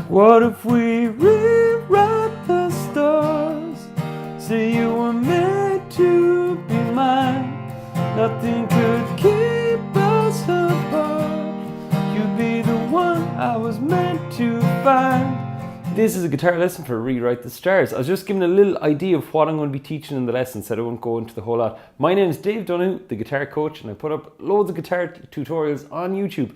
What if we rewrite the stars? Say you were meant to be mine. Nothing could keep us apart. You'd be the one I was meant to find. This is a guitar lesson for Rewrite the Stars. I was just giving a little idea of what I'm going to be teaching in the lesson, so I won't go into the whole lot. My name is Dave Donoghue, the guitar coach, and I put up loads of guitar tutorials on YouTube.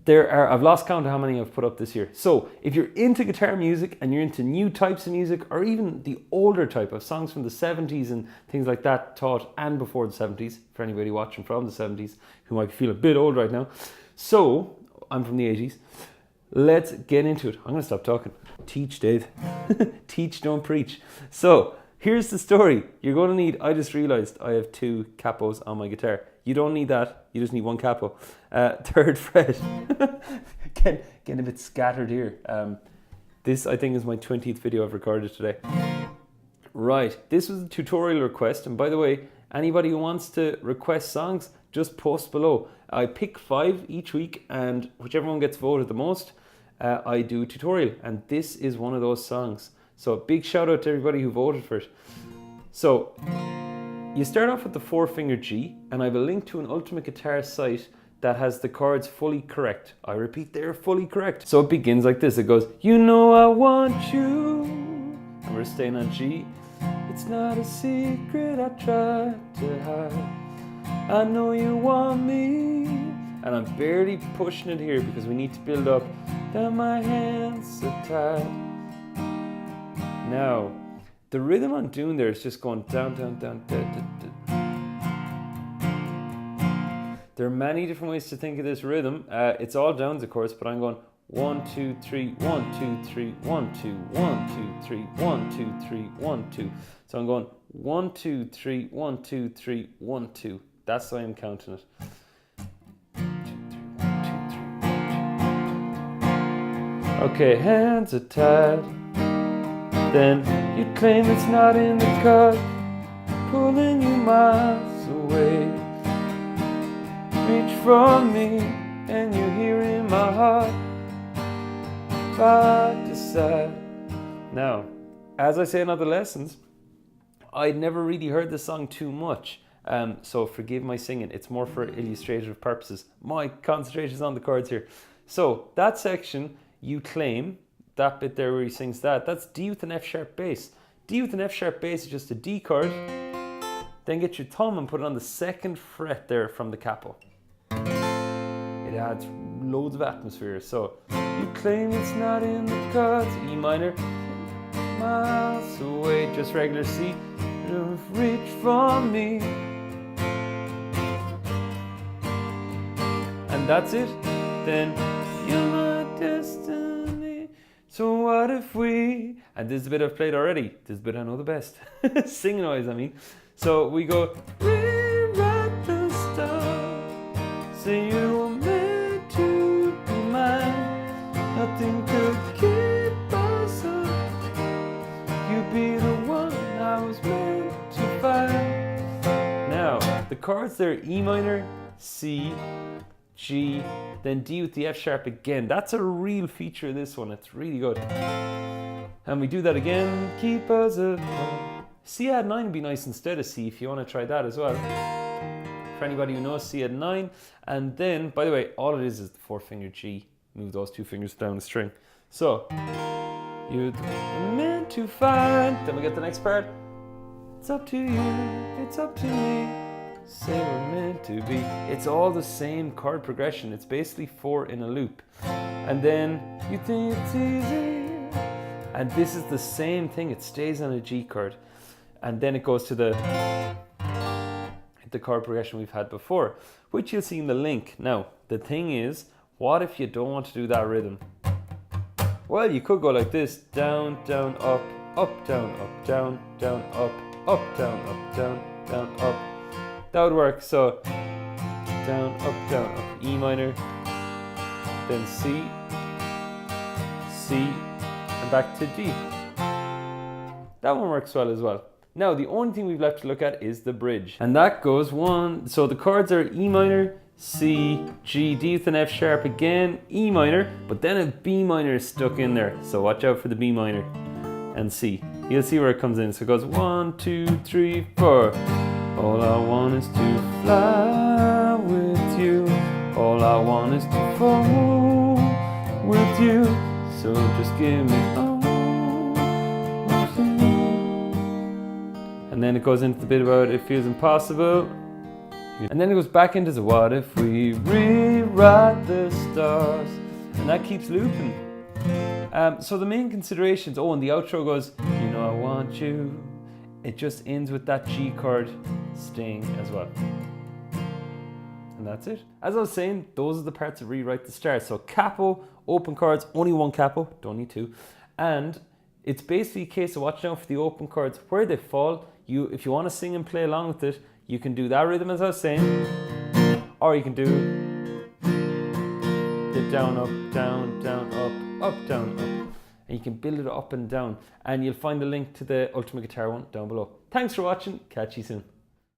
I've lost count of how many I've put up this year. So if you're into guitar music and you're into new types of music, or even the older type of songs from the 70s and things like that, taught and before the 70s, for anybody watching from the 70s who might feel a bit old right now. So I'm from the 80s. Let's get into it. I'm going to stop talking. Teach, Dave. Teach, don't preach. So here's the story. You're going to need, I just realized I have 2 capos on my guitar. You don't need that. You just need 1 capo. 3rd fret. Getting a bit scattered here. This, I think, is my 20th video I've recorded today. Right. This was a tutorial request. And by the way, anybody who wants to request songs, just post below. I pick 5 each week, and whichever one gets voted the most, I do a tutorial. And this is one of those songs. So big shout out to everybody who voted for it. So you start off with the 4-finger G, and I have a link to an Ultimate Guitar site that has the chords fully correct. I repeat, they're fully correct. So it begins like this. It goes, you know I want you. And we're staying on G. It's not a secret I tried to hide. I know you want me. And I'm barely pushing it here because we need to build up. Then my hands are tied. Now, the rhythm I'm doing there is just going down, down, down, down, down, down. There are many different ways to think of this rhythm. It's all downs, of course, but I'm going 1, 2, 3, 1, 2, 3, 1, 2, 1, 2, 3, 1, 2, 3, 1, 2. So I'm going 1, 2, 3, 1, 2, 3, 1, 2. That's how I'm counting it. 1, 2, 3, 1, 2, 3. Okay, hands are tied. Then you claim it's not in the cut, pulling you miles away. Reach from me, and you hear in my heart, side to side. Now, as I say in other lessons, I'd never really heard this song too much. So forgive my singing, it's more for illustrative purposes. My concentration is on the chords here. So that section, you claim, that bit there where he sings that, that's D with an F sharp bass. D with an F sharp bass is just a D chord. Then get your thumb and put it on the 2nd fret there from the capo. It adds loads of atmosphere. So you claim it's not in the chords, E minor, miles away, just regular C. Reach from me. And that's it. Then you're my destiny. So what if we, and this is a bit I've played already, this is a bit I know the best. Sing noise, I mean. So we go, rewrite the stars. Say you were meant to be mine. Nothing could keep us up. You'd be the one I was meant to find. Now, the chords there, E minor, C, G, then D with the F sharp again. That's a real feature of this one. It's really good. And we do that again. Keep us apart. C add 9 would be nice instead of C if you want to try that as well. For anybody who knows C add 9. And then, by the way, all it is the 4-finger G. Move those 2 fingers down the string. So, you're meant to find. Then we get the next part. It's up to you. It's up to me. Say we're meant to be. It's all the same chord progression. It's basically 4 in a loop. And then you think it's easy. And this is the same thing. It stays on a G chord. And then it goes to the chord progression we've had before, which you'll see in the link. Now, the thing is, what if you don't want to do that rhythm? Well, you could go like this. Down, down, up, down, down, up, down, down, down, up. That would work. So down, up, E minor, then C, and back to D. That one works well as well. Now the only thing we've left to look at is the bridge, and that goes 1. So the chords are E minor, C, G, D with an F sharp again, E minor, but then a B minor is stuck in there. So watch out for the B minor and C. You'll see where it comes in. So it goes 1, 2, 3, 4. All I want is to fly with you. All I want is to fall with you. So just give me all of you. And then it goes into the bit about it feels impossible. And then it goes back into the what if we rewrite the stars. And that keeps looping. So the main considerations, and the outro goes, you know I want you. It just ends with that G chord staying as well. And that's it. As I was saying, those are the parts that rewrite the stars. So capo, open chords, only one capo, don't need two. And it's basically a case of watching out for the open chords, where they fall. If you want to sing and play along with it, you can do that rhythm as I was saying, or you can do the down, up, down, down, up, down, up. And you can build it up and down. And you'll find the link to the Ultimate Guitar one down below. Thanks for watching. Catch you soon.